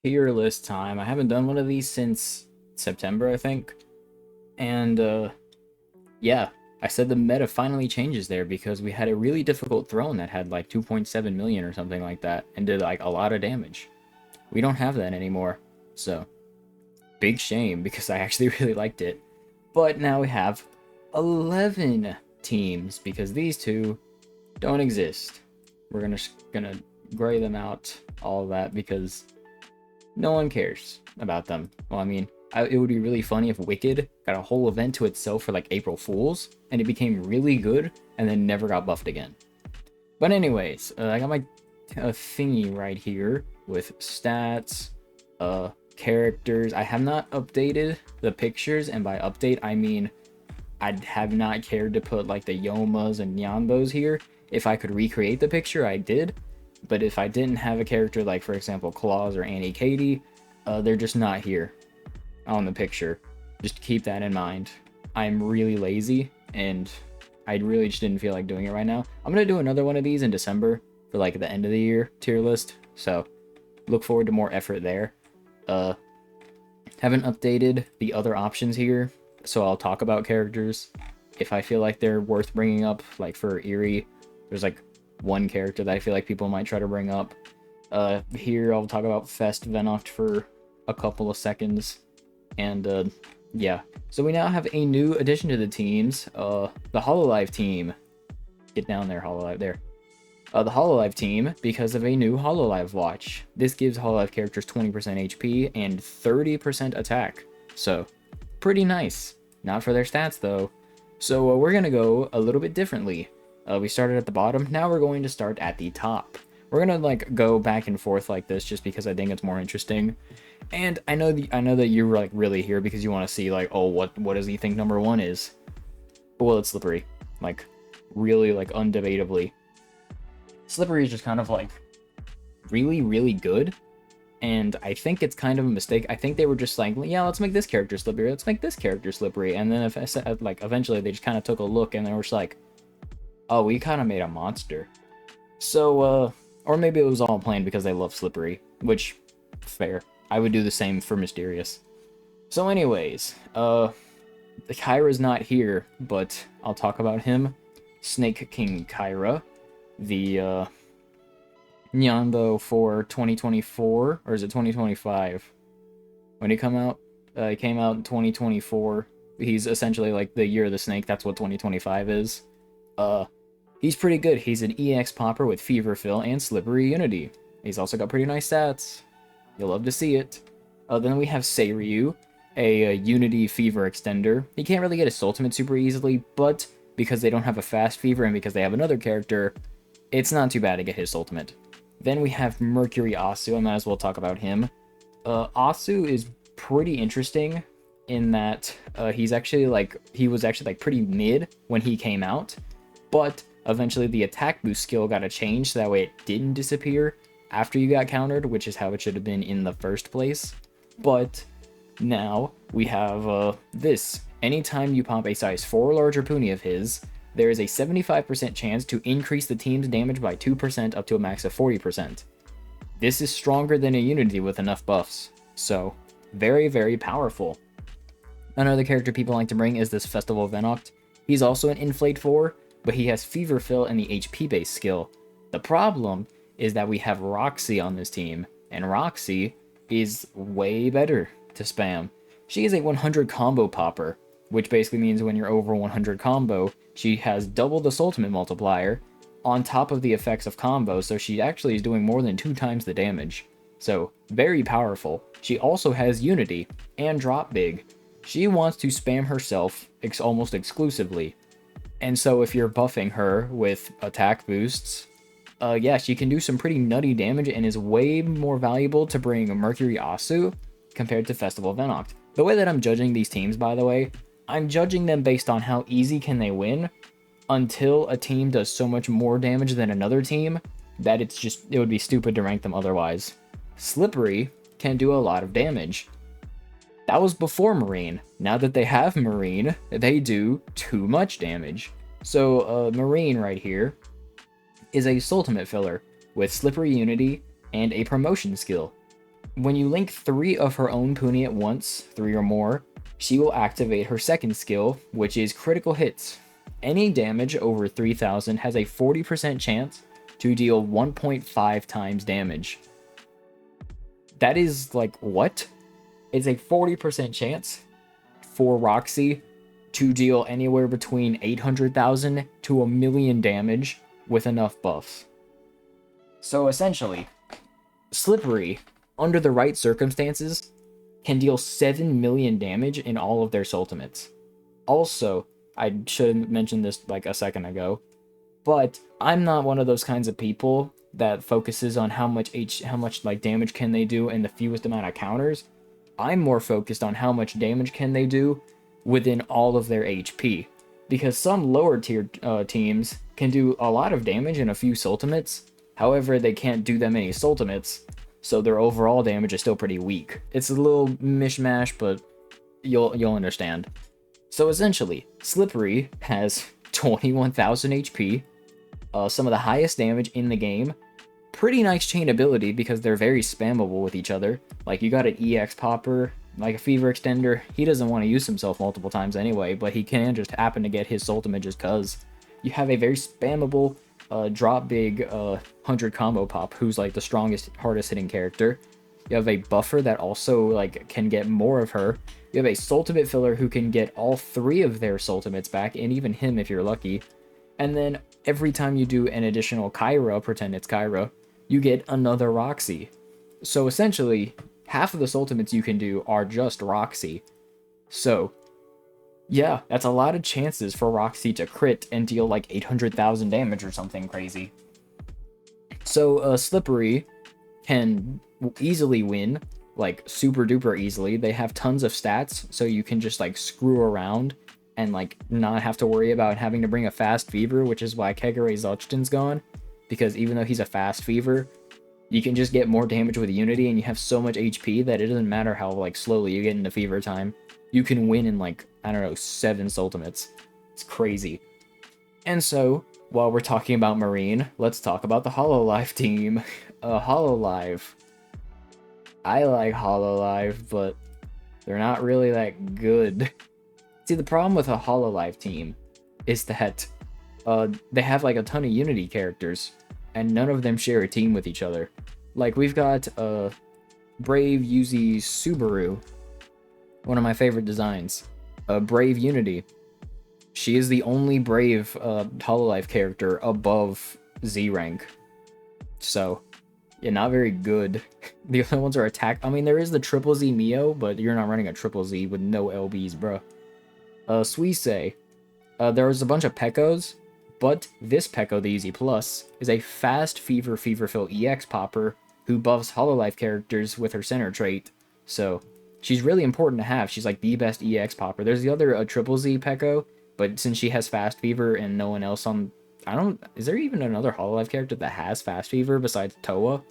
Tier list time. I haven't done one of these since September, I think. And yeah, I said the meta finally changes there because we had a really difficult throne that had like 2.7 million or something like that and did like a lot of damage. We don't have that anymore. So, big shame because I actually really liked it. But now we have 11 teams because these two don't exist. We're gonna gray them out, all of that, because no one cares about them. Well, I mean, it would be really funny if Wicked got a whole event to itself for like April Fools, and it became really good, and then never got buffed again. But anyways, I got my thingy right here with stats, characters. I have not updated the pictures, and by update I mean I have not cared to put like the Yomas and Nyanbos here. If I could recreate the picture, I did. But if I didn't have a character like, for example, Claus or Annie Katie, they're just not here on the picture. Just keep that in mind. I'm really lazy, and I really just didn't feel like doing it right now. I'm going to do another one of these in December for like the end of the year tier list. So look forward to more effort there. Haven't updated the other options here, so I'll talk about characters if I feel like they're worth bringing up. Like for Eerie, there's like one character that I feel like people might try to bring up. Here I'll talk about Fest Venoct for a couple of seconds, and yeah. So we now have a new addition to the teams, the Hololive team. Get down there, Hololive, there. The Hololive team, because of a new Hololive watch. This gives Hololive characters 20% HP and 30% attack. So, pretty nice. Not for their stats, though. So, we're going to go a little bit differently. We started at the bottom, now we're going to start at the top. We're going to, like, go back and forth like this just because I think it's more interesting. And I know that you're, like, really here because you want to see, like, oh, what does he think number one is? Well, it's Slippery. Like, really, like, undebatably. Slippery is just kind of like really, really good, and I think it's kind of a mistake. I think they were just like, yeah, let's make this character Slippery, let's make this character Slippery, and then if I said, like, eventually they just kind of took a look and they were just like, oh, we kind of made a monster. So, or maybe it was all planned because they love Slippery, which, fair. I would do the same for Mysterious. So anyways, Kyra's not here, but I'll talk about him. Snake King Kyra, the Nyando for 2024, or is it 2025? When he come out, he came out in 2024. He's essentially like the year of the snake. That's what 2025 is. He's pretty good. He's an EX popper with Fever Fill and Slippery Unity. He's also got pretty nice stats. You'll love to see it. Then we have Seiryu, a Unity Fever extender. He can't really get his Soultimate super easily, but because they don't have a fast Fever and because they have another character, it's not too bad to get his Ultimate. Then we have Mercury Asu. I might as well talk about him. Asu is pretty interesting in that he was actually like pretty mid when he came out, but eventually the attack boost skill got a change so that way it didn't disappear after you got countered, which is how it should have been in the first place. But now we have this. Anytime you pump a size 4 or larger Puni of his, there is a 75% chance to increase the team's damage by 2% up to a max of 40%. This is stronger than a Unity with enough buffs, so very, very powerful. Another character people like to bring is this Festival Venoct. He's also an Inflate 4, but he has Fever Fill and the HP-based skill. The problem is that we have Roxy on this team, and Roxy is way better to spam. She is a 100 combo popper, which basically means when you're over 100 combo, she has double the Soultimate multiplier on top of the effects of combo, so she actually is doing more than 2 times the damage. So, very powerful. She also has Unity and Drop Big. She wants to spam herself almost exclusively. And so if you're buffing her with attack boosts, yeah, she can do some pretty nutty damage and is way more valuable to bring Mercury Asu compared to Festival Venoct. The way that I'm judging these teams, by the way, I'm judging them based on how easy can they win until a team does so much more damage than another team that it would be stupid to rank them otherwise. Slippery can do a lot of damage. That was before Marine. Now that they have Marine, they do too much damage. So Marine right here is a Soultimate filler with Slippery Unity and a promotion skill. When you link 3 of her own Puni at once, 3 or more, she will activate her second skill, which is critical hits. Any damage over 3000 has a 40% chance to deal 1.5 times damage. That is like, what? It's a 40% chance for Roxy to deal anywhere between 800,000 to a million damage with enough buffs. So essentially, Slippery, under the right circumstances, can deal 7 million damage in all of their Soultimates. Also, I should have mentioned this like a second ago, but I'm not one of those kinds of people that focuses on how much like damage can they do in the fewest amount of counters. I'm more focused on how much damage can they do within all of their HP, because some lower tier teams can do a lot of damage in a few Soultimates. However, they can't do that many Soultimates, so their overall damage is still pretty weak. It's a little mishmash, but you'll understand. So essentially, Slippery has 21,000 HP, some of the highest damage in the game, pretty nice chain ability because they're very spammable with each other. Like, you got an EX popper, like a fever extender. He doesn't want to use himself multiple times anyway, but he can just happen to get his Soultimate just cuz. You have a very spammable drop big 100 combo pop, who's like the strongest, hardest hitting character. You have a buffer that also like can get more of her. You have a Soultimate filler who can get all 3 of their Soultimates back, and even him if you're lucky. And then every time you do an additional Kyra, pretend it's Kyra, you get another Roxy. So essentially, half of the Soultimates you can do are just Roxy. So, yeah, that's a lot of chances for Roxy to crit and deal like 800,000 damage or something crazy. So, Slippery can easily win, like super duper easily. They have tons of stats, so you can just like screw around and like not have to worry about having to bring a fast fever, which is why Kegare Zolchton's gone, because even though he's a fast fever, you can just get more damage with Unity, and you have so much HP that it doesn't matter how like slowly you get into fever time. You can win in like, I don't know, 7 Soultimates. It's crazy. And so, while we're talking about Marine, let's talk about the Hololive team. Hololive. I like Hololive, but they're not really that good. See, the problem with a Hololive team is that they have like a ton of Unity characters, and none of them share a team with each other. Like, we've got Brave Yuzi Subaru, one of my favorite designs. Brave Unity. She is the only Brave Hololive character above Z rank. So, yeah, not very good. The other ones are attack. I mean, there is the Triple Z Mio, but you're not running a Triple Z with no LBs, bro. Suisei. There's a bunch of Pekos, but this Peko, the Easy Plus, is a fast Fever Fill EX popper who buffs Hololive characters with her center trait. So, she's really important to have. She's like the best EX popper. There's the other Triple Z Peko, but since she has fast Fever and no one else on... Is there even another Hololive character that has fast Fever besides Toa?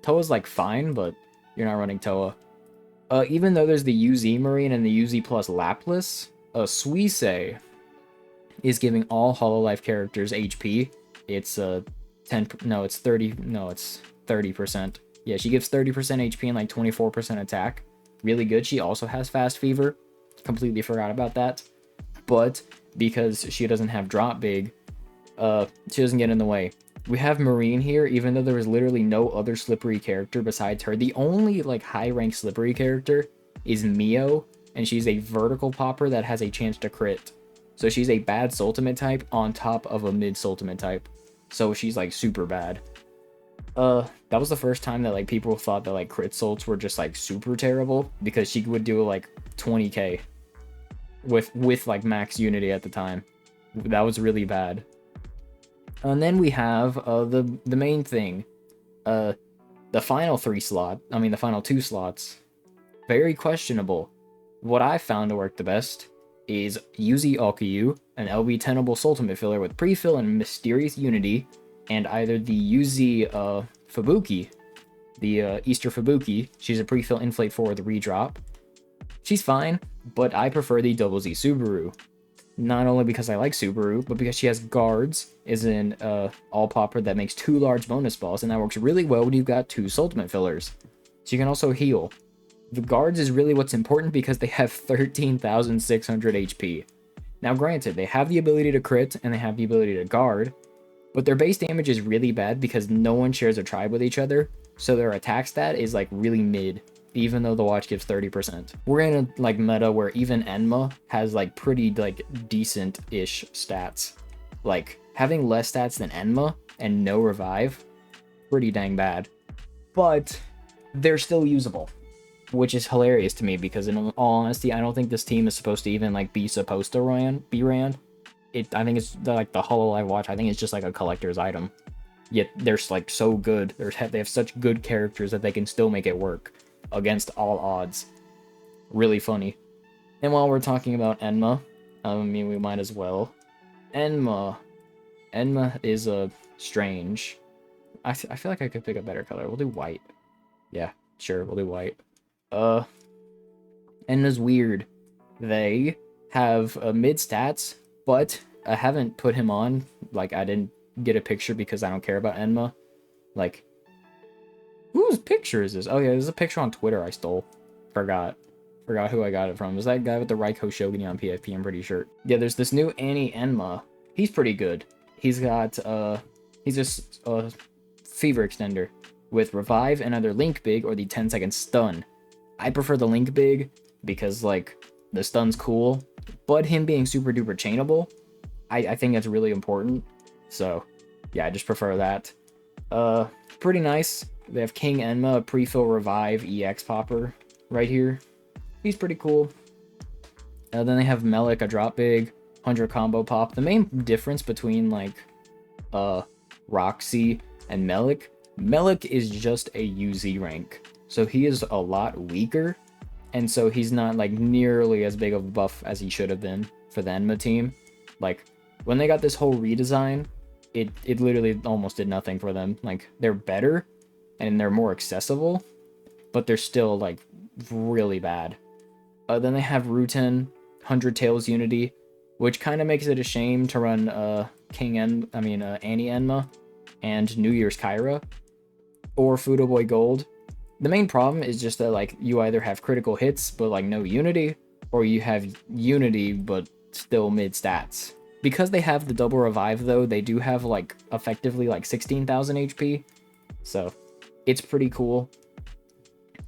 Toa's like fine, but you're not running Toa. Even though there's the UZ Marine and the UZ Plus Laplas, Suisei is giving all Hololive characters HP. It's 30%. Yeah, she gives 30% HP and like 24% attack. Really good. She also has fast fever. Completely forgot about that. But because she doesn't have drop big, she doesn't get in the way. We have Marine here, even though there was literally no other Slippery character besides her. The only like high rank Slippery character is Mio, and she's a vertical popper that has a chance to crit. So she's a bad Soultimate type on top of a mid Soultimate type. So she's like super bad. That was the first time that like people thought that like crit Soults were just like super terrible, because she would do like 20k with like max Unity at the time. That was really bad. And then we have the main thing, the final the final 2 slots, very questionable. What I found to work the best is Yuzi Okuyu, an LB tenable Soultimate filler with pre-fill and mysterious Unity, and either the Yuzi Fubuki, the Easter Fubuki. She's a pre-fill inflate 4 with redrop. She's fine, but I prefer the Double Z Subaru. Not only because I like Subaru, but because she has guards, is an all popper that makes 2 large bonus balls, and that works really well when you've got 2 Soultimate fillers. So you can also heal. The guards is really what's important because they have 13,600 HP. Now granted, they have the ability to crit and they have the ability to guard, but their base damage is really bad because no one shares a tribe with each other, so their attack stat is like really mid, even though the watch gives 30%. We're in a like meta where even Enma has like pretty like decent-ish stats. Like having less stats than Enma and no revive, pretty dang bad. But they're still usable, which is hilarious to me because in all honesty, I don't think this team is supposed to even like be supposed to be ran. I think it's like the Hololive watch. I think it's just like a collector's item. Yet they're like so good. They have such good characters that they can still make it work against all odds. Really funny. And while we're talking about Enma, I mean we might as well. Enma is a strange. I feel like I could pick a better color. We'll do white. Yeah, sure, we'll do white. Enma's weird. They have mid stats, but I haven't put him on. Like, I didn't get a picture because I don't care about Enma. Like, whose picture is this? Oh, yeah, there's a picture on Twitter I stole. Forgot who I got it from. It was that guy with the Raikou Shogun on PFP, I'm pretty sure. Yeah, there's this new Annie Enma. He's pretty good. He's got, he's just a Fever Extender with Revive and either Link Big or the 10-second stun. I prefer the Link Big because, like, the stun's cool, but him being super duper chainable, I think that's really important. So, yeah, I just prefer that. Pretty nice. They have King Enma, a pre-fill Revive EX popper right here. He's pretty cool. Then they have Melik, a drop big, 100 combo pop. The main difference between, like, Roxy and Melik is just a UZ rank. So he is a lot weaker, and so he's not like nearly as big of a buff as he should have been for the Enma team. Like, when they got this whole redesign, it literally almost did nothing for them. Like, they're better, and they're more accessible, but they're still, like, really bad. Then they have Ruten, 100 Tails Unity, which kind of makes it a shame to run Annie Enma and New Year's Kyra, or Fudo Boy Gold. The main problem is just that, like, you either have critical hits but like no unity, or you have unity but still mid stats. Because they have the double revive though, they do have like effectively like 16,000 HP, so it's pretty cool.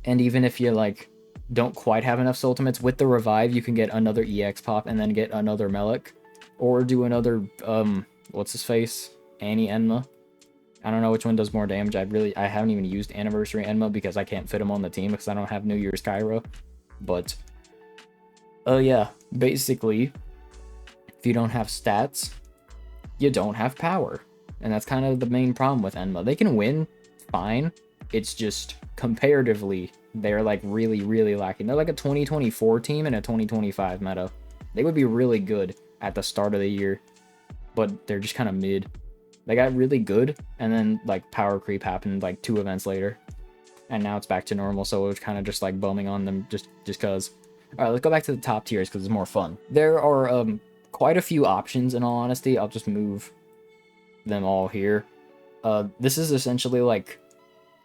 And even if you like don't quite have enough Soultimates, with the revive you can get another EX pop and then get another Melik, or do another what's his face, Annie Enma. I don't know which one does more damage. I haven't even used Anniversary Enma because I can't fit him on the team because I don't have New Year's Kyra. But, yeah, basically, if you don't have stats, you don't have power. And that's kind of the main problem with Enma. They can win fine. It's just, comparatively, they're like really, really lacking. They're like a 2024 team and a 2025 meta. They would be really good at the start of the year, but they're just kind of mid. They got really good, and then like power creep happened like 2 events later, and now it's back to normal. So it was kind of just like bumming on them just cause. All right, let's go back to the top tiers because it's more fun. There are quite a few options. In all honesty, I'll just move them all here. This is essentially like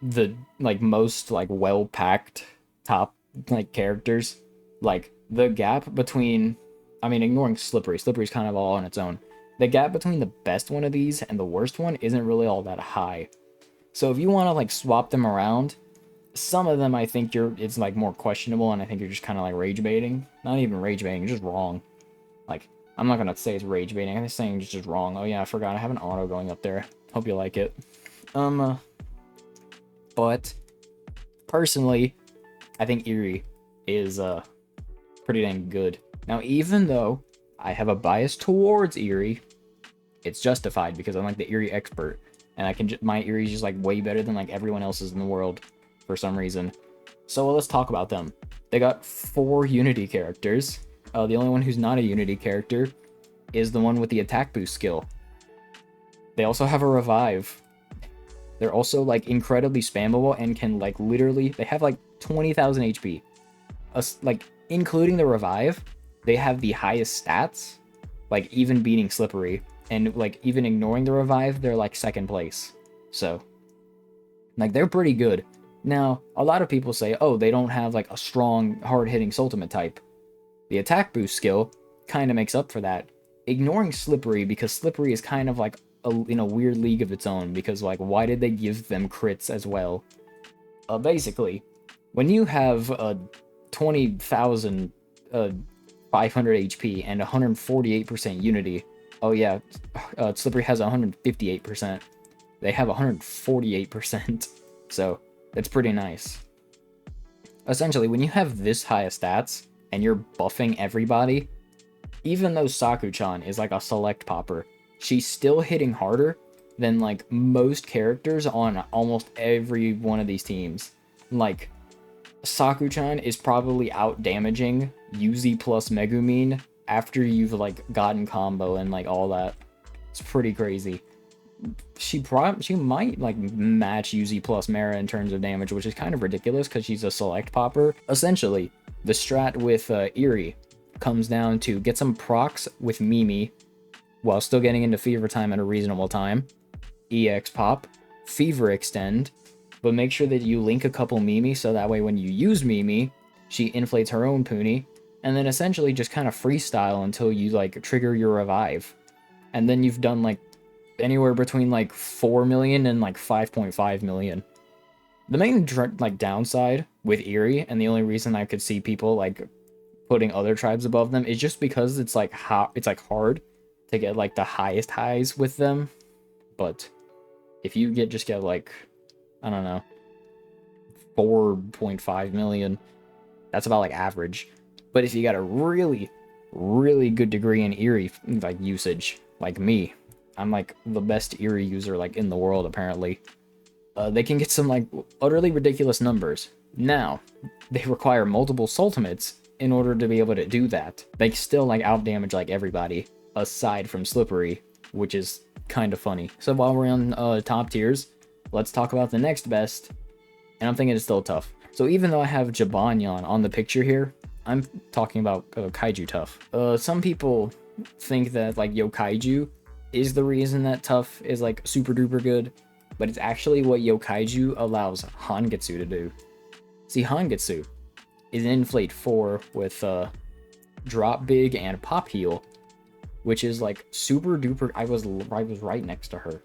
the most like well packed top like characters. Like the gap between, I mean, ignoring Slippery's kind of all on its own. The gap between the best one of these and the worst one isn't really all that high. So if you want to like swap them around, some of them I think it's like more questionable, and I think you're just kind of like rage baiting. Not even rage baiting, just wrong. Like, I'm not gonna say it's rage baiting, I'm just saying it's just wrong. Oh yeah, I forgot, I have an auto going up there. Hope you like it. But personally, I think Eerie is pretty dang good. Now, even though I have a bias towards Eerie, it's justified because I'm like the Eerie expert, and my Eerie is just like way better than like everyone else's in the world for some reason. So let's talk about them. They got 4 Unity characters. The only one who's not a Unity character is the one with the attack boost skill. They also have a revive. They're also like incredibly spammable and can like literally, they have like 20,000 HP. Like including the revive, they have the highest stats, like even beating Slippery, and like even ignoring the revive, they're like 2nd place. So like they're pretty good. Now, a lot of people say, oh, they don't have like a strong, hard-hitting Soultimate type. The attack boost skill kind of makes up for that. Ignoring Slippery, because Slippery is kind of like in a weird league of its own, because like, why did they give them crits as well? Basically, when you have 20,000 500 HP and 148% unity, oh yeah, Slippery has 158%. They have 148%, so that's pretty nice. Essentially, when you have this high of stats and you're buffing everybody, even though Saku-chan is like a select popper, she's still hitting harder than like most characters on almost every one of these teams. Like, Saku-chan is probably out damaging Yuzi plus Megumin after you've like gotten combo and like all that. It's pretty crazy. She might like match Yuzi plus Mara in terms of damage, which is kind of ridiculous because she's a select popper. Essentially, the strat with Eerie comes down to get some procs with Mimi while still getting into Fever Time at a reasonable time. EX pop, Fever Extend, but make sure that you link a couple Mimi so that way when you use Mimi, she inflates her own Puni, and then essentially just kind of freestyle until you like trigger your revive. And then you've done like anywhere between like 4 million and like 5.5 million. The main like downside with Eerie, and the only reason I could see people like putting other tribes above them, is just because it's like hard to get like the highest highs with them. But if you just get like, I don't know, 4.5 million, that's about like average. But if you got a really, really good degree in Eerie like usage, like me, I'm like the best Eerie user like in the world apparently, they can get some like utterly ridiculous numbers. Now, they require multiple Soultimates in order to be able to do that. They still like out damage like everybody, aside from Slippery, which is kind of funny. So while we're on top tiers, let's talk about the next best, and I'm thinking it's still tough. So even though I have Jibanyan on the picture here, I'm talking about Kaiju Tough. Some people think that like Yokaiju is the reason that Tough is like super duper good, but it's actually what Yokaiju allows Hangetsu to do. See, Hangetsu is Inflate 4 with Drop Big and Pop Heal, which is like super duper. I was right next to her.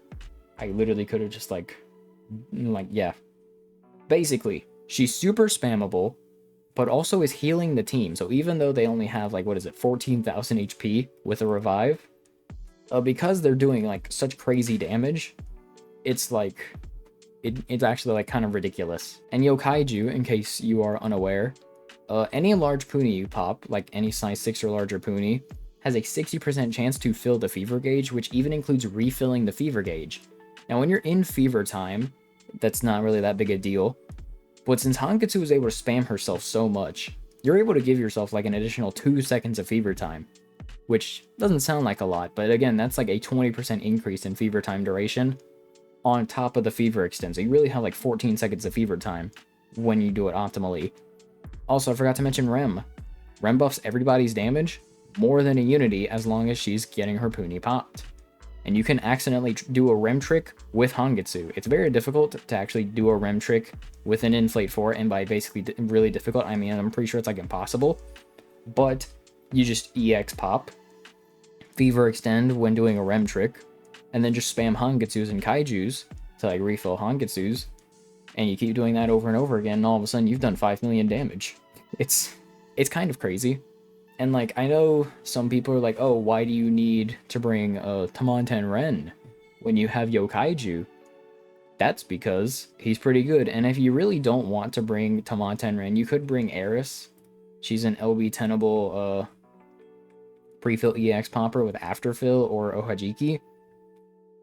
I literally could have just like yeah. Basically, she's super spammable, but also is healing the team. So even though they only have like, what is it, 14,000 HP with a revive, because they're doing like such crazy damage, it's like it's actually like kind of ridiculous. And Yokaiju, in case you are unaware, any large Puni you pop, like any size 6 or larger Puni, has a 60% chance to fill the fever gauge, which even includes refilling the fever gauge. Now, when you're in Fever Time, that's not really that big a deal. But since Hangetsu is able to spam herself so much, you're able to give yourself like an additional 2 seconds of Fever Time, which doesn't sound like a lot, but again, that's like a 20% increase in Fever Time duration on top of the Fever Extend. So you really have like 14 seconds of Fever Time when you do it optimally. Also, I forgot to mention Rem. Rem buffs everybody's damage more than a Unity as long as she's getting her Puni popped. And you can accidentally do a Rem trick with Hangetsu. It's very difficult to actually do a Rem trick with an Inflate 4, and by basically really difficult, I mean I'm pretty sure it's like impossible. But you just EX pop, Fever Extend when doing a Rem trick, and then just spam Hangetsus and Kaijus to like refill Hangetsus, and you keep doing that over and over again, and all of a sudden you've done 5 million damage. It's kind of crazy. And like, I know some people are like, oh, why do you need to bring Tamanten Ren when you have Yokaiju? That's because he's pretty good. And if you really don't want to bring Tamanten Ren, you could bring Eris. She's an LB tenable pre-fill EX popper with afterfill or Ohajiki.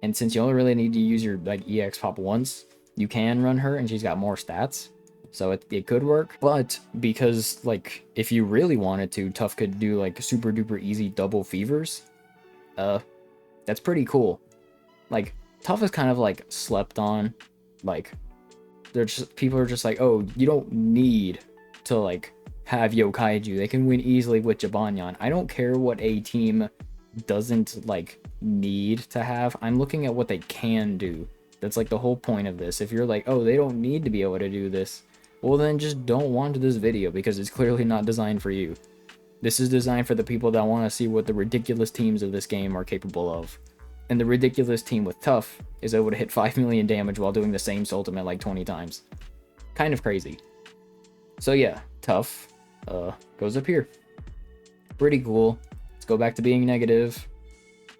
And since you only really need to use your like EX pop once, you can run her and she's got more stats. So it could work, but because like if you really wanted to, Tough could do like super duper easy double fevers. That's pretty cool. Like Tough is kind of like slept on. Like people are just like, oh, you don't need to like have Yokaiju. They can win easily with Jibanyan. I don't care what a team doesn't like need to have. I'm looking at what they can do. That's like the whole point of this. If you're like, oh, they don't need to be able to do this, well then just don't watch this video because it's clearly not designed for you. This is designed for the people that want to see what the ridiculous teams of this game are capable of. And the ridiculous team with Tough is able to hit 5 million damage while doing the same Soultimate like 20 times. Kind of crazy. So yeah, Tough goes up here. Pretty cool. Let's go back to being negative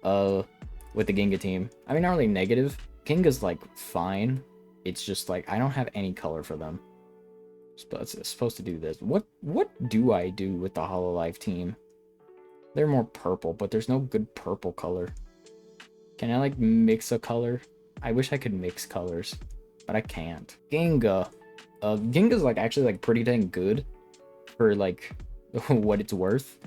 with the Ginga team. I mean, not really negative. Ginga's like fine. It's just like I don't have any color for them. It's supposed to do this. What do I do with the Hololive team? They're more purple, but there's no good purple color. Can I like mix a color? I wish I could mix colors, but I can't. Ginga. Ginga's like actually like pretty dang good for like what it's worth.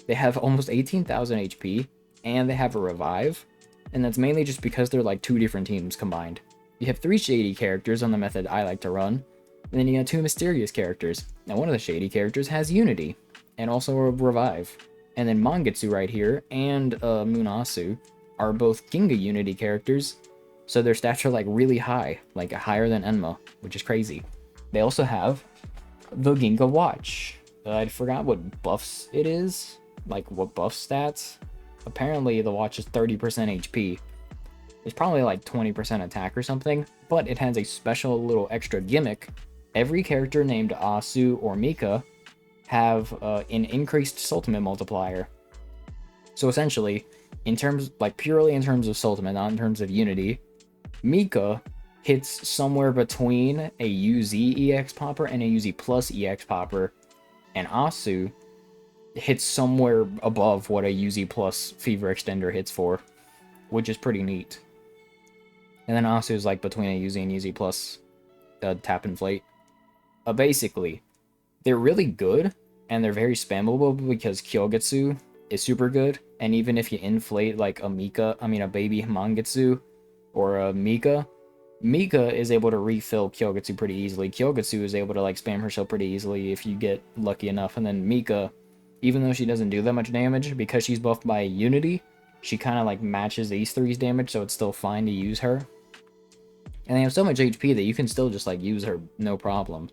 They have almost 18,000 HP and they have a revive, and that's mainly just because they're like 2 different teams combined. You have 3 shady characters on the method I like to run, and then you got 2 mysterious characters. Now one of the shady characters has Unity and also a revive, and then Mangetsu right here and Munasu are both Ginga Unity characters, so their stats are like really high, like higher than Enma, which is crazy. They also have the Ginga Watch. I forgot what buffs it is, like what buff stats. Apparently the watch is 30% HP. It's probably like 20% attack or something, but it has a special little extra gimmick. Every character named Asu or Mika have an increased Soultimate multiplier. So essentially, in terms, like purely in terms of Soultimate, not in terms of Unity, Mika hits somewhere between a UZ EX popper and a UZ plus EX popper, and Asu hits somewhere above what a UZ plus Fever Extender hits for, which is pretty neat. And then Asu is like between a UZ and UZ plus Tap Inflate. Basically, they're really good, and they're very spammable because Kyogetsu is super good, and even if you inflate like a baby Mangetsu or a Mika is able to refill Kyogetsu pretty easily. Kyogetsu is able to like spam herself pretty easily if you get lucky enough, and then Mika, even though she doesn't do that much damage, because she's buffed by Unity, she kind of like matches these 3's damage, so it's still fine to use her. And they have so much HP that you can still just like use her no problem.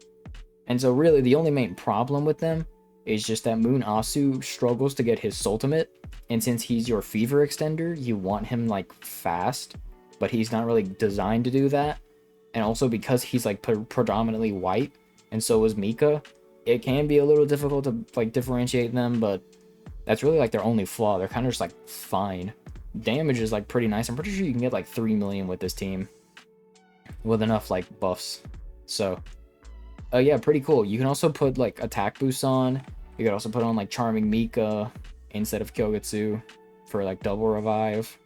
And so really the only main problem with them is just that Moon Asu struggles to get his Soultimate, and since he's your Fever Extender, you want him like fast, but he's not really designed to do that. And also because he's like predominantly white, and so is Mika, it can be a little difficult to like differentiate them, but that's really like their only flaw. They're kind of just like fine. Damage is like pretty nice. I'm pretty sure you can get like 3 million with this team with enough like buffs. So yeah, pretty cool. You can also put like attack boosts on. You could also put on like Charming Mika instead of Kyogetsu for like double revive.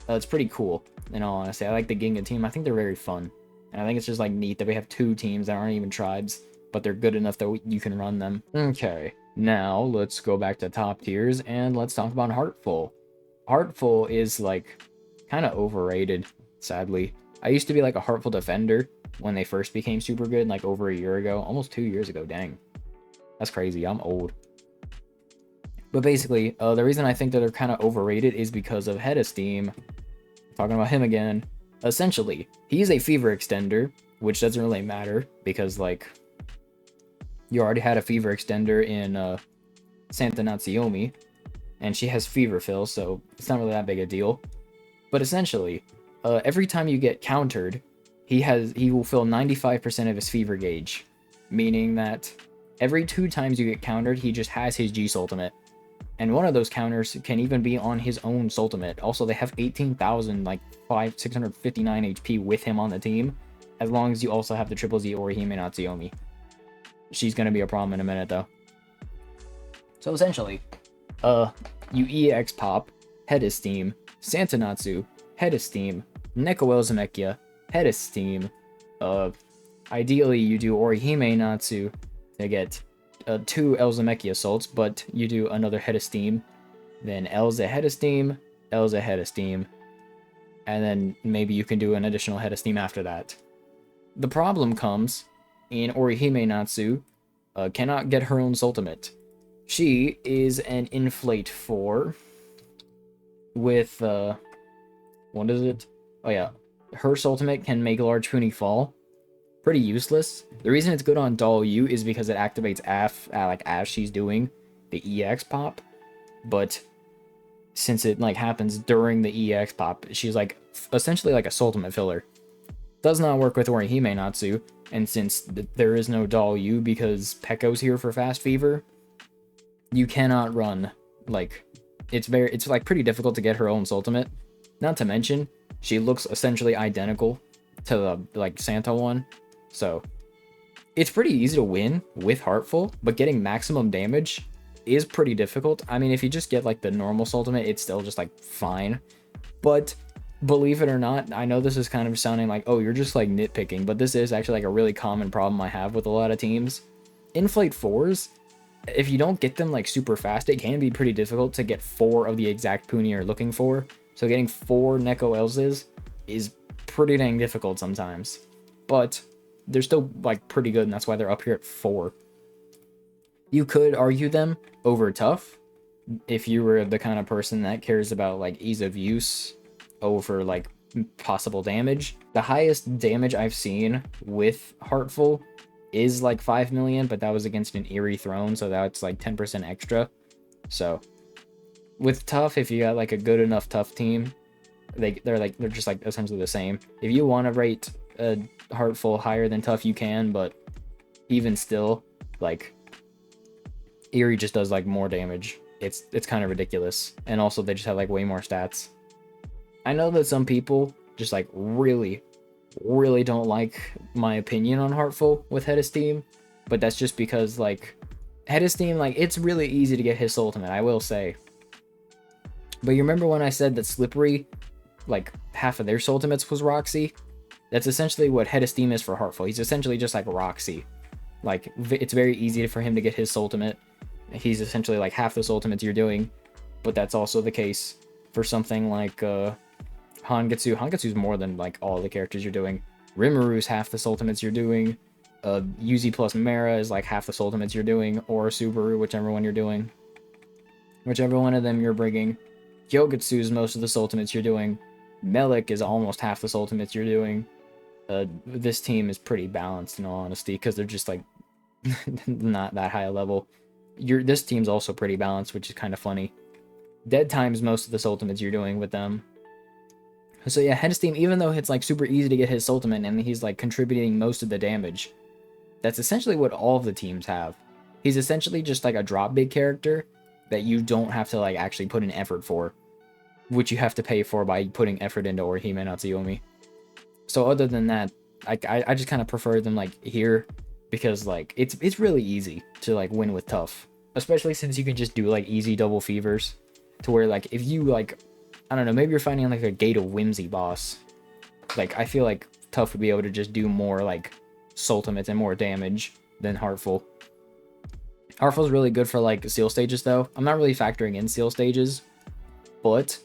It's pretty cool, in all honesty. I like the Ginga team. I think they're very fun. And I think it's just like neat that we have 2 teams that aren't even tribes, but they're good enough that you can run them. Okay, now let's go back to top tiers and let's talk about Heartful. Heartful is like kind of overrated, sadly. I used to be like a Heartful defender when they first became super good, like over a year ago, almost 2 years ago. Dang, that's crazy. I'm old. But basically, the reason I think that they're kind of overrated is because of head esteem. Talking about him again. Essentially, he's a Fever Extender, which doesn't really matter because like you already had a Fever Extender in Santa Natsuomi, and she has Fever Fill, so it's not really that big a deal. But essentially, every time you get countered, he will fill 95% of his Fever gauge, meaning that every 2 times you get countered, he just has his G Soultimate. And one of those counters can even be on his own Soultimate. Also, they have 18,000, like 659 HP with him on the team, as long as you also have the Triple Z Orihime Natsuomi. She's gonna be a problem in a minute, though. So essentially, you EX pop, Head Esteem, Santa Natsu, Head Esteem, Neko Elzamekia, Head Esteem. Ideally, you do Orihime Natsu to get 2 Elzamekia assaults, but you do another Head Esteem, then Elza Head Esteem, Elza Head Esteem, and then maybe you can do an additional Head Esteem after that. The problem comes in Orihime Natsu cannot get her own Soultimate. She is an Inflate 4 with, what is it? Oh yeah, Her Soultimate can make large Puni fall. Pretty useless. The reason it's good on Doll U is because it activates like as she's doing the EX pop, but since it like happens during the EX pop, she's like essentially like a Soultimate filler. Does not work with Orihime Natsu, and since there is no Doll U because Pekko's here for Fast Fever, you cannot run like it's like pretty difficult to get her own Soultimate. Not to mention, she looks essentially identical to the like Santa one. So it's pretty easy to win with Heartful, but getting maximum damage is pretty difficult. I mean, if you just get like the normal Soultimate, it's still just like fine. But believe it or not, I know this is kind of sounding like, oh, you're just like nitpicking, but this is actually like a really common problem I have with a lot of teams. Inflate 4s, if you don't get them like super fast, it can be pretty difficult to get 4 of the exact Puni you're looking for. So getting 4 Neko Elses is pretty dang difficult sometimes. But they're still like pretty good, and that's why they're up here at 4. You could argue them over tough if you were the kind of person that cares about like ease of use over like possible damage. The highest damage I've seen with Heartful is like 5 million, but that was against an Eerie Throne, so that's like 10% extra. So with tough, if you got like a good enough tough team, they're just like essentially the same. If you want to rate a Heartful higher than tough, you can, but even still, like Eerie just does like more damage. It's kind of ridiculous, and also they just have like way more stats. I know that some people just like really don't like my opinion on Heartful with Head of Steam, but that's just because like Head of Steam, like it's really easy to get his Ultimate, I will say. But you remember when I said that Slippery, like half of their Ultimates was Roxy? That's essentially what Head of Steam is for Heartful. He's essentially just like Roxy. Like it's very easy for him to get his Ultimate. He's essentially like half the Ultimates you're doing, but that's also the case for something like Hangetsu. Hangetsu's more than like all the characters you're doing. Rimru's half the Ultimates you're doing. Yuzi plus Mara is like half the Ultimates you're doing, or Subaru, whichever one you're doing. Whichever one of them you're bringing. Gyokutsu is most of the Ultimates you're doing. Melik is almost half the Ultimates you're doing. This team is pretty balanced in all honesty, because they're just like not that high a level. This team's also pretty balanced, which is kind of funny. Dead Time's most of the Ultimates you're doing with them. So yeah, Head of Steam, even though it's like super easy to get his Ultimate and he's like contributing most of the damage, that's essentially what all of the teams have. He's essentially just like a drop big character that you don't have to like actually put an effort for, which you have to pay for by putting effort into Orihime Natsuyomi. So other than that, I just kind of prefer them like here, because like it's really easy to like win with tough, especially since you can just do like easy double fevers, to where like if you like, I don't know, maybe you're fighting like a Gate of Whimsy boss, like I feel like tough would be able to just do more like Soultimates and more damage than Heartful. Heartful's really good for like seal stages though. I'm not really factoring in seal stages, but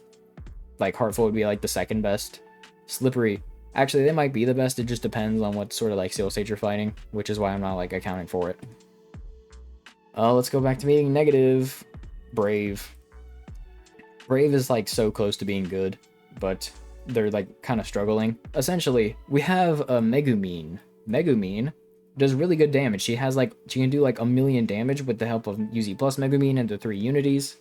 like Heartful would be like the second best. Slippery, actually they might be the best, it just depends on what sort of like seal stage you're fighting, which is why I'm not like accounting for it. Let's go back to being negative. Brave is like so close to being good, but they're like kind of struggling. Essentially, we have a Megumin. Megumin does really good damage. She can do like 1,000,000 damage with the help of Yuzi plus Megumin into 3 unities.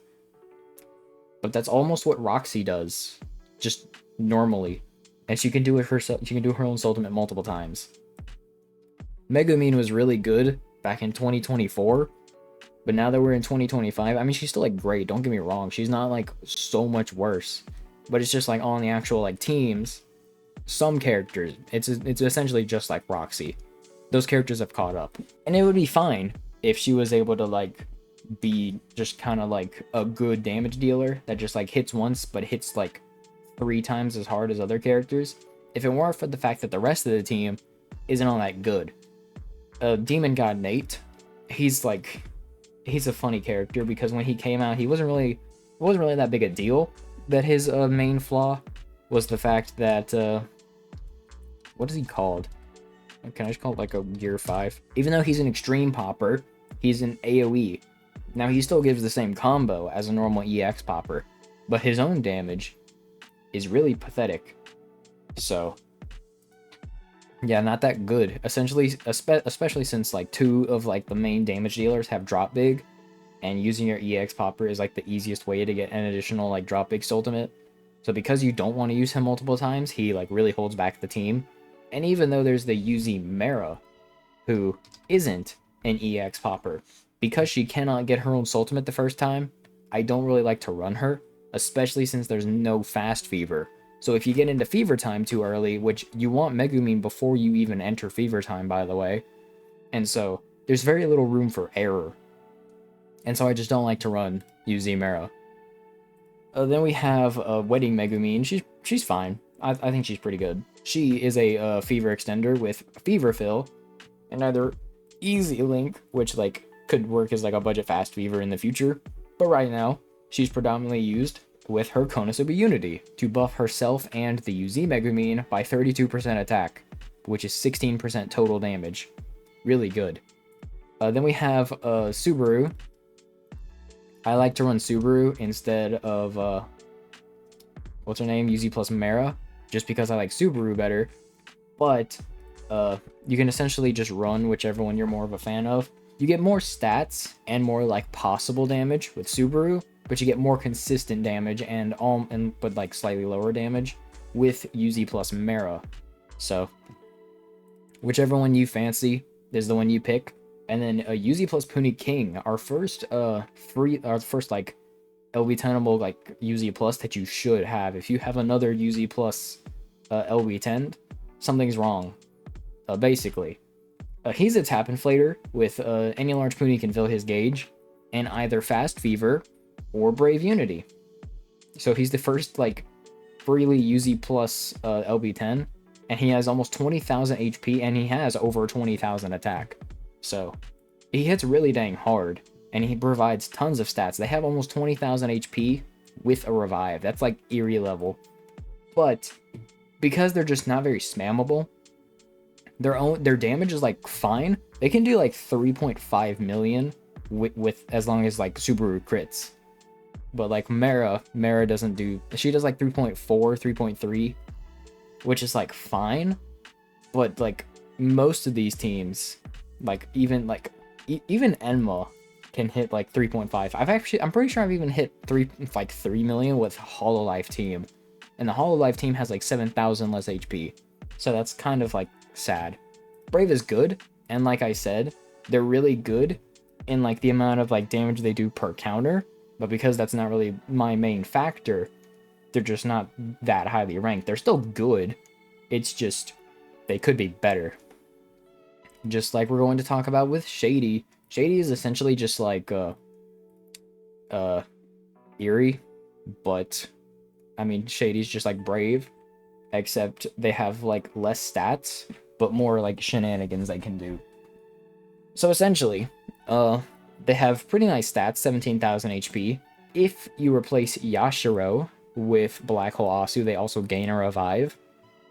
But that's almost what Roxy does, just normally. And she can do it herself. She can do her own Ultimate multiple times. Megumin was really good back in 2024, but now that we're in 2025, I mean, she's still like great, don't get me wrong, she's not like so much worse, but it's just like on the actual like teams, some characters, it's essentially just like Roxy. Those characters have caught up, and it would be fine if she was able to like be just kind of like a good damage dealer that just like hits once but hits like 3 times as hard as other characters, if it weren't for the fact that the rest of the team isn't all that good. Demon God Nate, he's a funny character, because when he came out, it wasn't really that big a deal. That his main flaw was the fact that what is he called? Can I just call it like a Gear 5? Even though he's an extreme popper, he's an AoE. Now he still gives the same combo as a normal EX popper, but his own damage is really pathetic. So Yeah, not that good. Essentially, especially since like two of like the main damage dealers have drop big, and using your EX popper is like the easiest way to get an additional like drop big ultimate. So because you don't want to use him multiple times, he like really holds back the team. And even though there's the UZ Mara, who isn't an EX popper, because she cannot get her own Soultimate the first time, I don't really like to run her, especially since there's no fast fever. So if you get into fever time too early, which you want Megumin before you even enter fever time, by the way, and so there's very little room for error. And so I just don't like to run UZ Mara. Then we have Wedding Megumin. She's fine. I think she's pretty good. She is a fever extender with fever fill, and either easy link, which like could work as like a budget fast fever in the future, but right now she's predominantly used with her Konosuba Unity to buff herself and the UZ Megumin by 32% attack, which is 16% total damage. Really good. Then we have Subaru. I like to run Subaru instead of what's her name, UZ plus Mara, just because I like Subaru better. But you can essentially just run whichever one you're more of a fan of. You get more stats and more like possible damage with Subaru, but you get more consistent damage but like slightly lower damage with UZ plus Mara. So whichever one you fancy is the one you pick. And then UZ plus Puni King, our first like LB tenable like UZ plus that you should have. If you have another UZ plus LB 10, something's wrong. Basically, he's a tap inflator with any large Puni can fill his gauge, and either Fast Fever or Brave Unity. So he's the first like freely UZ plus LB10, and he has almost 20,000 HP, and he has over 20,000 attack. So he hits really dang hard, and he provides tons of stats. They have almost 20,000 HP with a revive. That's like eerie level. But because they're just not very spammable, their damage is like fine. They can do like 3.5 million with as long as like Subaru crits. But like Mara doesn't do. She does like 3.4, 3.3, which is like fine. But like most of these teams, like even Enma can hit like 3.5. I'm pretty sure I've even hit 3 million with Hololive team, and the Hololive team has like 7,000 less HP. So that's kind of like sad. Brave is good, and like I said, they're really good in like the amount of like damage they do per counter, but because that's not really my main factor, they're just not that highly ranked. They're still good, it's just they could be better. Just like we're going to talk about with Shady. Shady is essentially just like Eerie, but I mean Shady's just like Brave, except they have like less stats but more like shenanigans they can do. So essentially, they have pretty nice stats, 17,000 HP. If you replace Yashiro with Black Hole Asu, they also gain a revive.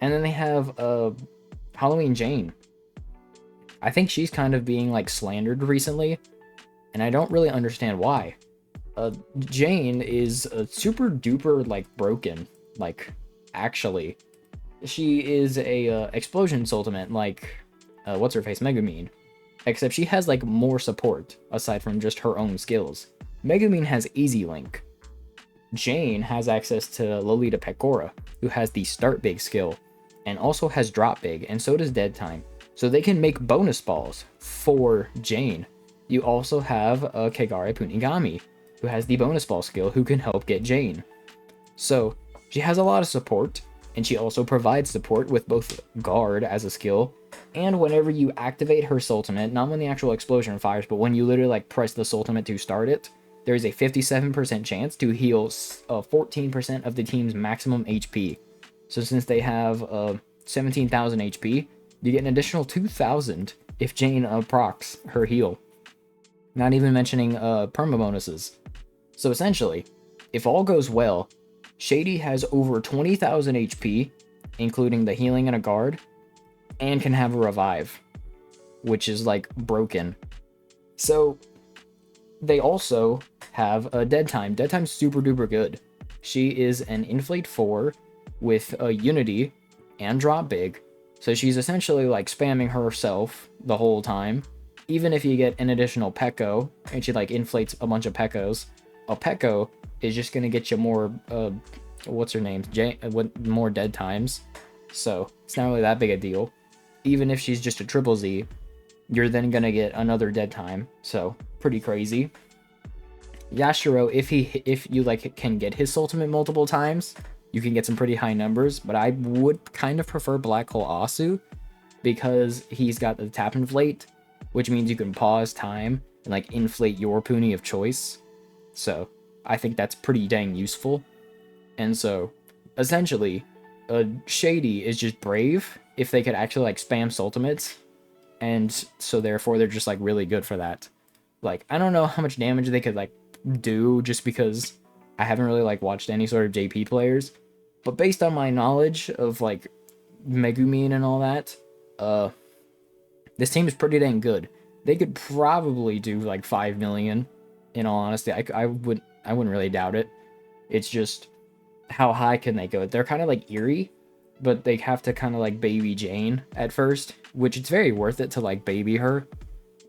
And then they have Halloween Jane. I think she's kind of being like slandered recently, and I don't really understand why. Jane is super duper like broken. Like actually, she is a explosion Soultimate like what's her face, Megumin. Except she has like more support aside from just her own skills. Megumin has Easy Link. Jane has access to Lolita Pecora, who has the Start Big skill, and also has Drop Big, and so does Dead Time. So they can make bonus balls for Jane. You also have Kagare Punigami, who has the bonus ball skill, who can help get Jane. So she has a lot of support, and she also provides support with both Guard as a skill, and whenever you activate her Soultimate, not when the actual explosion fires, but when you literally like press the Soultimate to start it, there is a 57% chance to heal 14% of the team's maximum HP. So since they have 17,000 HP, you get an additional 2,000 if Jane procs her heal. Not even mentioning perma bonuses. So essentially, if all goes well, Shady has over 20,000 HP, including the healing and a guard, and can have a revive, which is like broken. So they also have a Dead Time. Dead Time's super duper good. She is an Inflate 4 with a Unity and Drop Big, So she's essentially like spamming herself the whole time. Even if you get an additional Pekko and she like inflates a bunch of Pekkos, a Pekko is just gonna get you more what's her name? More dead times. So it's not really that big a deal. Even if she's just a triple Z, you're then gonna get another dead time. So pretty crazy. Yashiro, if you like can get his ultimate multiple times, you can get some pretty high numbers. But I would kind of prefer Black Hole Asu because he's got the tap inflate, which means you can pause time and like inflate your Puni of choice. So I think that's pretty dang useful. And so essentially, Shady is just brave if they could actually like spam Soultimates, and so therefore they're just like really good for that. Like I don't know how much damage they could like do just because I haven't really like watched any sort of JP players, but based on my knowledge of like Megumin and all that, this team is pretty dang good. They could probably do like 5 million. In all honesty, I wouldn't really doubt it. It's just how high can they go? They're kind of like eerie, but they have to kind of like baby Jane at first, which it's very worth it to like baby her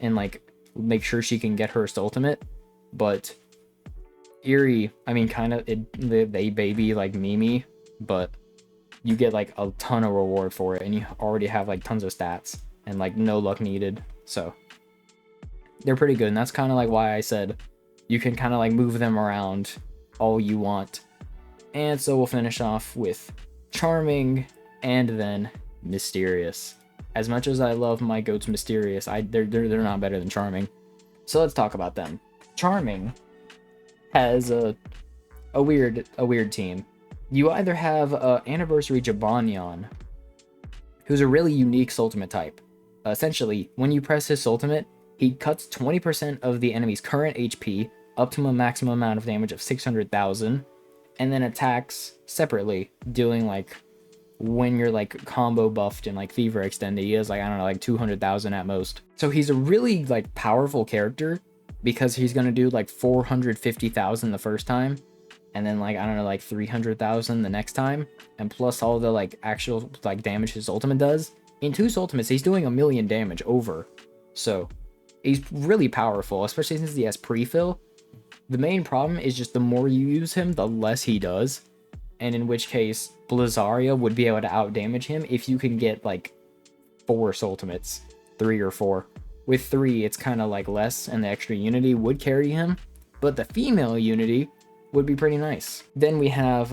and like make sure she can get her ultimate. But eerie, I mean, kind of they baby like Mimi, but you get like a ton of reward for it, and you already have like tons of stats and like no luck needed. So they're pretty good, and that's kind of like why I said you can kind of like move them around all you want. And so we'll finish off with Charming and then Mysterious. As much as I love my goats Mysterious, they're not better than Charming. So let's talk about them. Charming has a weird team. You either have Anniversary Jabonyon, who's a really unique Soultimate type. Essentially, when you press his Soultimate, he cuts 20% of the enemy's current HP up to a maximum amount of damage of 600,000, and then attacks separately, dealing like when you're like combo buffed and like fever extended, he has like, I don't know, like 200,000 at most. So he's a really like powerful character because he's gonna do like 450,000 the first time, and then like, I don't know, like 300,000 the next time, and plus all the like actual like damage his ultimate does. In 2 ultimates, he's doing 1,000,000 damage over. So he's really powerful, especially since he has pre-fill. The main problem is just the more you use him, the less he does. And in which case, Blizzaria would be able to outdamage him if you can get like 4 ultimates, 3 or 4. With 3, it's kind of like less, and the extra Unity would carry him. But the female Unity would be pretty nice. Then we have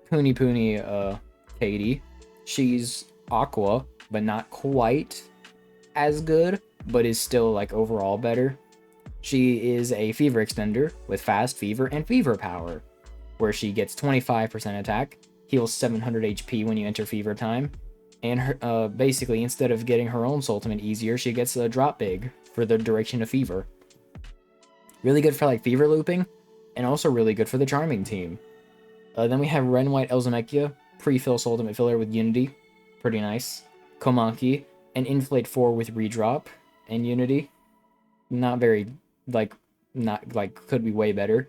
Puni Katie. She's Aqua, but not quite as good, but is still like overall better. She is a fever extender with fast fever and fever power, where she gets 25% attack, heals 700 HP when you enter fever time, and her, basically instead of getting her own ultimate easier, she gets a drop big for the duration of fever. Really good for like fever looping, and also really good for the Charming team. Then we have Ren White Elzamekia, pre-fill ultimate filler with Unity, pretty nice. Komanki, an inflate 4 with redrop and Unity, not could be way better.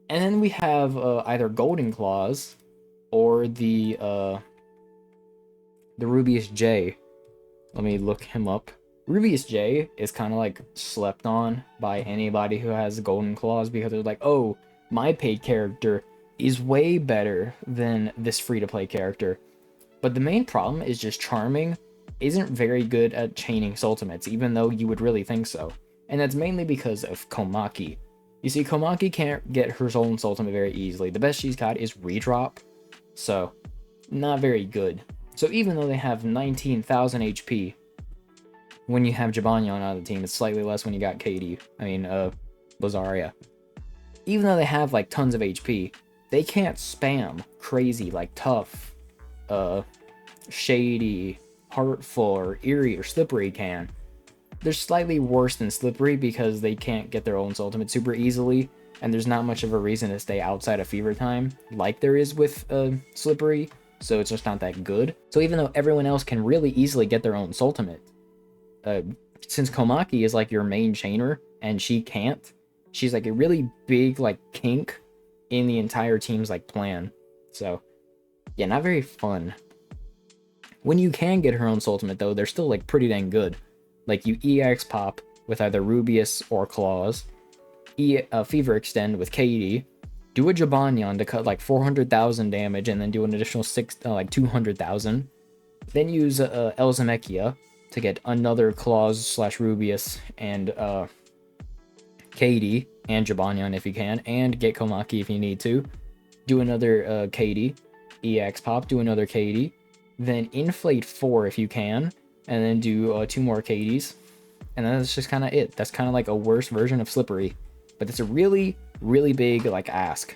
And then we have either Golden Claws or the Rubius J. Let me look him up. Rubius J is kind of like slept on by anybody who has Golden Claws because they're like, oh, my paid character is way better than this free-to-play character. But the main problem is just Charming isn't very good at chaining ultimates, even though you would really think so. And that's mainly because of Komaki. You see, Komaki can't get her own ultimate very easily. The best she's got is redrop, so not very good. So even though they have 19,000 HP, when you have Jabonyon on the team, it's slightly less when you got Blizzaria. Even though they have like tons of HP, they can't spam crazy like Tough, Shady, Heartful, or Eerie, or Slippery can. They're slightly worse than Slippery because they can't get their own ultimate super easily, and there's not much of a reason to stay outside of fever time like there is with Slippery, so it's just not that good. So even though everyone else can really easily get their own ultimate, since Komaki is like your main chainer and she can't, she's like a really big like kink in the entire team's like plan. So yeah, not very fun. When you can get her on Soultimate, though, they're still, like, pretty dang good. Like, you EX pop with either Rubius or Claws, Fever Extend with KD, do a Jabonyon to cut, like, 400,000 damage, and then do an additional 200,000. Then use Elzamekia to get another Claws slash Rubius and KD, and Jabonyon if you can, and get Komaki if you need to. Do another KD, EX pop, do another KD, then inflate 4 if you can, and then do 2 more KDs. And then that's just kind of it. That's kind of like a worse version of Slippery. But it's a really, really big like ask.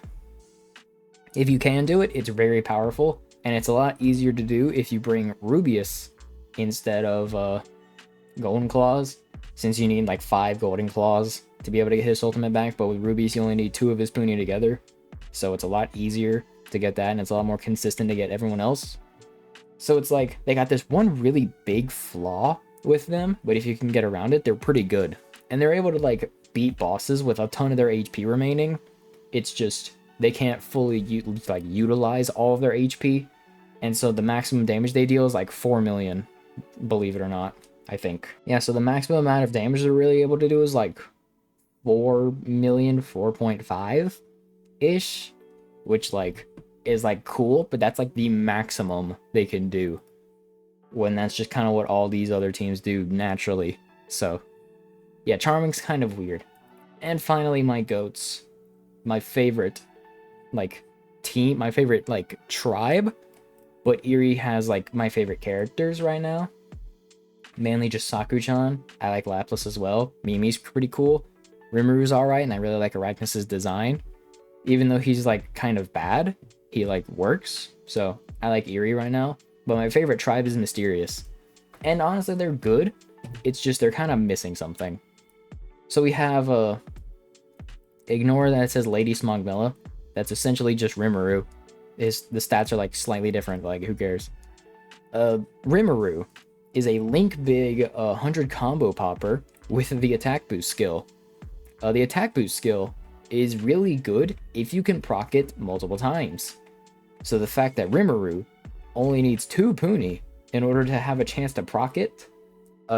If you can do it, it's very powerful. And it's a lot easier to do if you bring Rubius instead of Golden Claws. Since you need like 5 Golden Claws to be able to get his Ultimate back. But with Rubius, you only need 2 of his Puni together. So it's a lot easier to get that. And it's a lot more consistent to get everyone else. So it's like they got this one really big flaw with them, but if you can get around it, they're pretty good. And they're able to like beat bosses with a ton of their HP remaining. It's just they can't fully utilize all of their HP. And so the maximum damage they deal is like 4 million, believe it or not, I think. Yeah, so the maximum amount of damage they're really able to do is like 4 million, 4.5-ish, which like is like cool, but that's like the maximum they can do, when that's just kind of what all these other teams do naturally. So yeah, Charming's kind of weird. And finally, my goats, my favorite like team, my favorite like tribe, but Erie has like my favorite characters right now, mainly just Saku-chan. I like Lapras as well. Mimi's pretty cool. Rimuru's alright, and I really like Arachnus's design, even though he's like kind of bad, he like works. So I like Erie right now. But my favorite tribe is Mysterious. And honestly, they're good. It's just they're kind of missing something. So we have ignore that it says Lady Smogmilla. That's essentially just Rimuru. The stats are like slightly different, like who cares? Rimuru is a Link Big 100 combo popper with the attack boost skill. The attack boost skill is really good if you can proc it multiple times. So the fact that Rimuru only needs 2 Puni in order to have a chance to proc it,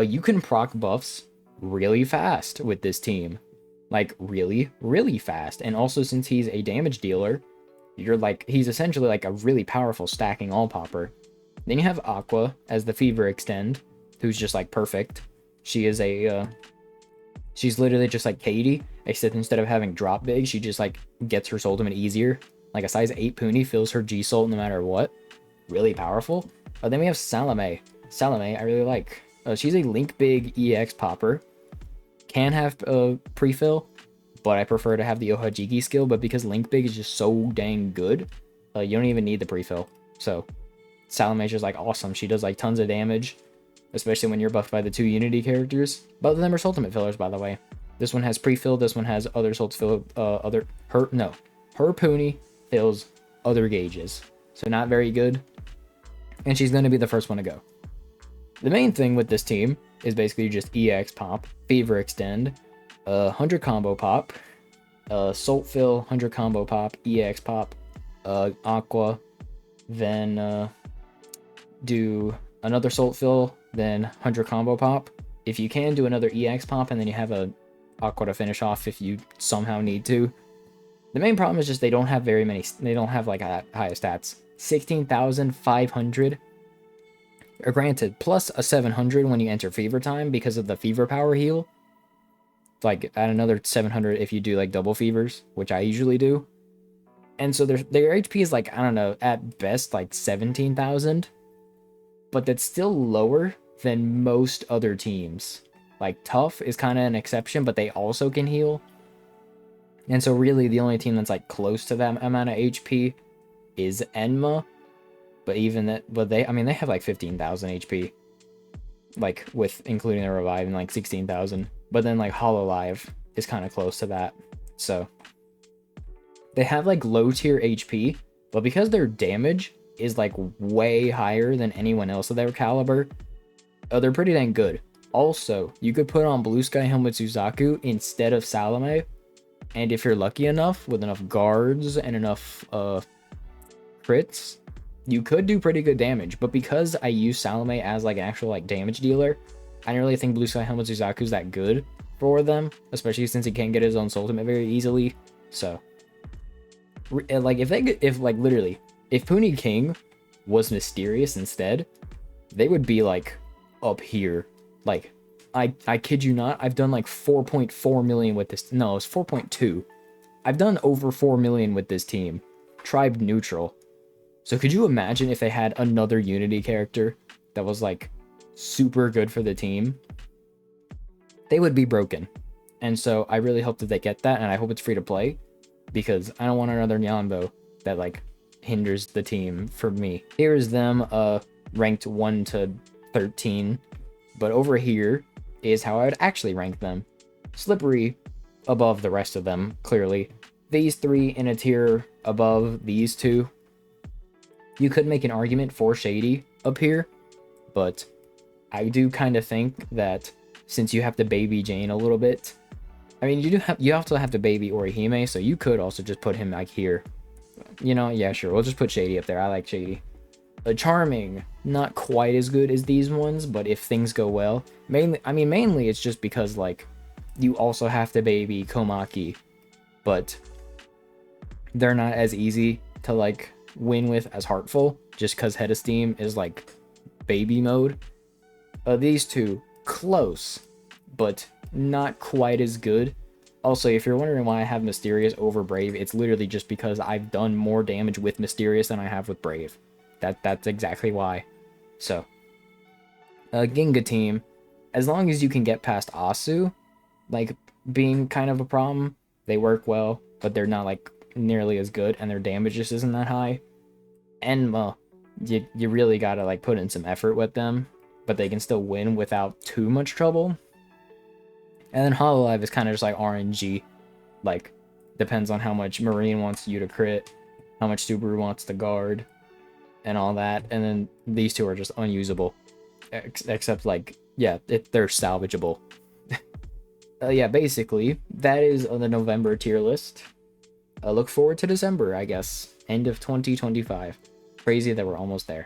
you can proc buffs really fast with this team. Like really, really fast. And also since he's a damage dealer, he's essentially like a really powerful stacking all popper. Then you have Aqua as the Fever Extend, who's just like perfect. She is she's literally just like Katie, except instead of having drop big, she just like gets her ultimate easier. Like a size 8 Puni fills her G-Soul no matter what. Really powerful. Then we have Salome. Salome, I really like. She's a Link Big EX popper. Can have pre-fill, but I prefer to have the Ohajiki skill. But because Link Big is just so dang good, you don't even need the pre-fill. So Salome's just like awesome. She does like tons of damage, especially when you're buffed by the 2 Unity characters. Both of them are Ultimate fillers, by the way. This one has pre-fill. This one has other Sult fill. Her Puni fills other gauges, so not very good. And she's going to be the first one to go. The main thing with this team is basically just EX pop, Fever Extend, 100 combo pop, Salt fill, 100 combo pop, EX pop, Aqua, then do another Salt fill, then 100 combo pop. If you can, do another EX pop, and then you have a Aqua to finish off if you somehow need to. The main problem is just they don't have very many, they don't have like high stats. 16,500. Granted, plus a 700 when you enter Fever Time because of the Fever Power heal. Like, add another 700 if you do, like, double Fevers, which I usually do. And so their HP is, like, I don't know, at best, like, 17,000. But that's still lower than most other teams. Like, Tough is kind of an exception, but they also can heal. And so really the only team that's, like, close to that amount of HP is Enma, but even that, but they have like 15,000 HP, like with including the revive, and like 16,000. But then like Hololive is kind of close to that, so they have like low tier HP, but because their damage is like way higher than anyone else of their caliber, they're pretty dang good. Also, you could put on Blue Sky Helmet Suzaku instead of Salome, and if you're lucky enough with enough guards and enough crits, you could do pretty good damage, but because I use Salome as like an actual like damage dealer, I don't really think Blue Sky Helmet Suzaku's that good for them, especially since he can't get his own Soultimate very easily. So, like if like literally, if Puni King was Mysterious instead, they would be like up here. Like, I kid you not, I've done like 4.4 million with this. No, it's 4.2. I've done over 4 million with this team. Tribe neutral. So could you imagine if they had another Unity character that was like super good for the team? They would be broken. And so I really hope that they get that, and I hope it's free to play, because I don't want another Nyanbo that like hinders the team for me. Here is them ranked 1 to 13, but over here is how I would actually rank them. Slippery above the rest of them, clearly. These three in a tier above these two. You could make an argument for Shady up here, but I do kind of think that since you have to baby Jane a little bit, I mean, you also have to baby Orihime, so you could also just put him like here. You know, yeah, sure, we'll just put Shady up there. I like Shady. Charming, not quite as good as these ones, but if things go well, mainly it's just because like you also have to baby Komaki, but they're not as easy to like win with as Heartful, just because Head of Steam is like baby mode. These two, close, but not quite as good. Also, if you're wondering why I have Mysterious over Brave, it's literally just because I've done more damage with Mysterious than I have with Brave. That's exactly why. So, Ginga team, as long as you can get past Asu, like being kind of a problem, they work well, but they're not like nearly as good, and their damage just isn't that high. And well, you really gotta like put in some effort with them, but they can still win without too much trouble. And then Hololive is kind of just like RNG, like depends on how much Marine wants you to crit, how much Subaru wants to guard, and all that. And then these two are just unusable, except like, yeah, they're salvageable. Yeah, basically that is on the November tier list. Look forward to December, I guess. End of 2025. Crazy that we're almost there.